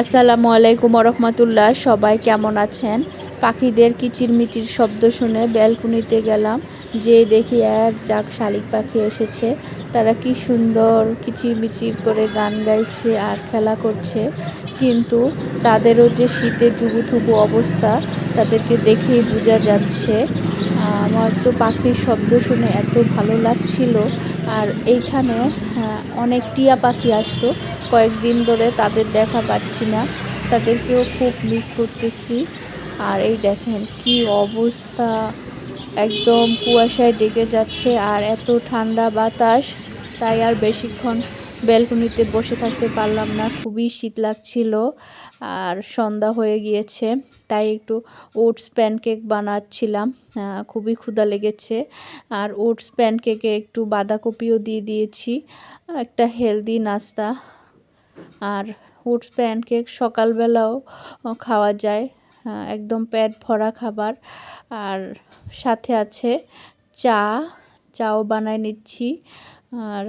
আসসালামু আলাইকুম রহমতুল্লাহ। সবাই কেমন আছেন? পাখিদের কিচিরমিচির শব্দ শুনে ব্যালকনিতে গেলাম, যে দেখি এক ঝাঁক শালিক পাখি এসেছে। তারা কি সুন্দর কিচিরমিচির করে গান গাইছে আর খেলা করছে, কিন্তু তাদেরও যে শীতে জুবুথুবু অবস্থা, তাদেরকে দেখেই বোঝা যাচ্ছে। আমার তো পাখির শব্দ শুনে এত ভালো লাগছিল। আর এইখানে অনেক টিয়া পাখি আসতো, কয়েকদিন ধরে তাদের দেখা পাচ্ছি না, তাদেরকেও খুব মিস করতেছি। আর এই দেখেন কি অবস্থা, একদম কুয়াশায় ঢেকে যাচ্ছে আর এত ঠান্ডা বাতাস, তাই আর বেশিক্ষণ ব্যালকনিতে বসে থাকতে পারলাম না, খুবই শীত লাগছিল। আর সন্ধ্যা হয়ে গিয়েছে, তাই একটু ওটস প্যানকেক বানাচ্ছিলাম। খুবই ক্ষুধা লেগেছে। আর ওটস প্যানকেকে একটু বাঁধাকপিও দিয়ে দিয়েছি, একটা হেলদি নাস্তা। আর ওটস প্যানকেক সকালবেলাও খাওয়া যায়, একদম পেট ভরা খাবার। আর সাথে আছে চাও বানায় নিচ্ছি। আর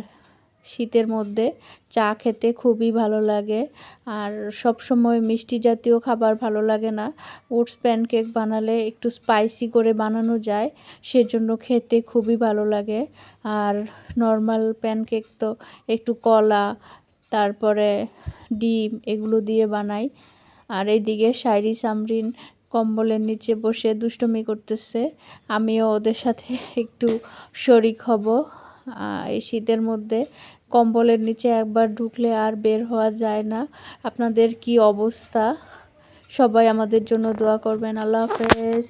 শীতের মধ্যে চা খেতে খুবই ভালো লাগে। আর সব সময় মিষ্টি জাতীয় খাবার ভালো লাগে না, ওটস প্যানকেক বানালে একটু স্পাইসি করে বানানো যায়, সেজন্য খেতে খুবই ভালো লাগে। আর নর্মাল প্যানকেক তো একটু কলা, তারপরে ডিম এগুলো দিয়ে বানাই। আর এইদিকে শায়রি সামরিন কম্বলের নিচে বসে দুষ্টুমি করতেছে, আমিও ওদের সাথে একটু শরিক হব। এই শীতের মধ্যে কম্বলের নিচে একবার ঢুকলে আর বের হওয়া যায় না। আপনাদের কি অবস্থা? সবাই আমাদের জন্য দোয়া করবেন। আল্লাহ হাফেজ।